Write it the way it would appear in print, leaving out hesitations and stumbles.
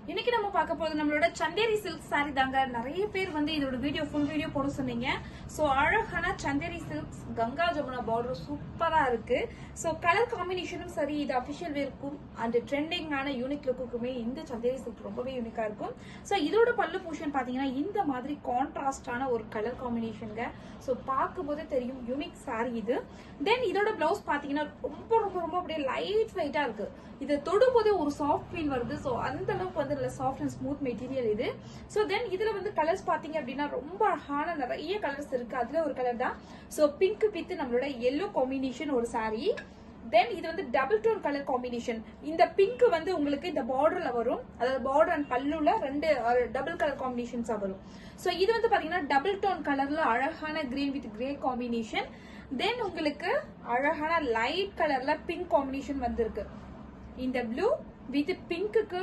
இன்னைக்கு நம்ம பார்க்க போறது நம்மளோட சந்தேரி சில்க் சாரி தாங்க. நிறைய பேர் வந்து இதோட ஃபுல் வீடியோ போட சொன்னீங்க. சோ அழகான சந்தேரி சில்க்ஸ் கங்கா ஜமுனா பார்டர் சூப்பரா இருக்கு. சோ கலர் காம்பினேஷனும் சரி, இது அபிஷியல் வேர்க்கும் அண்ட் ட்ரெண்டிங்கான யூனிக் லுக்குக்குமே இந்த சந்தேரி சில்க் ரொம்பவே யூனிக்கா இருக்கும். சோ இதோட பல்லு போர்ஷன் பாத்தீங்கன்னா இந்த மாதிரி கான்ட்ராஸ்டான ஒரு கலர் காம்பினேஷனுங்க. சோ பார்க்கும்போதே தெரியும் யூனிக் சாரி இது. தென் இதோட பிளவுஸ் பாத்தீங்கன்னா ரொம்ப ரொம்ப ரொம்ப அப்படியே லைட் வெயிட்டா இருக்கு. இதை தொடும் போதே ஒரு சாஃப்ட் ஃபீல் வருது. சோ அந்த அளவுக்கு வந்து நல்ல சாஃப்ட் அண்ட் ஸ்மூத் மெட்டீரியல் இது. சோ தென் இதுல வந்து கலர்ஸ் பாத்தீங்க அப்படின்னா ரொம்ப அழகான நிறைய கலர்ஸ் இருக்கு. அதுல ஒரு கலர் தான். சோ பிங்க் வித் நம்மளோட எல்லோ காம்பினேஷன் ஒரு சாரி. தென் இது வந்து டபுள் டோன் கலர் காம்பினேஷன். இந்த பிங்க் வந்து உங்களுக்கு இந்த பார்டர்ல வரும், அதாவது பார்டர் அண்ட் பல்லுல ரெண்டு டபுள் கலர் காம்பினேஷன்ஸா வரும். சோ இது வந்து பாத்தீங்கன்னா டபுள் டோன் கலர்ல அழகான கிரீன் வித் கிரே காம்பினேஷன். தென் உங்களுக்கு அழகான லைட் கலர்ல பிங்க் காம்பினேஷன் வந்திருக்கு. இந்த ப்ளூ வித் பிங்க்குக்கு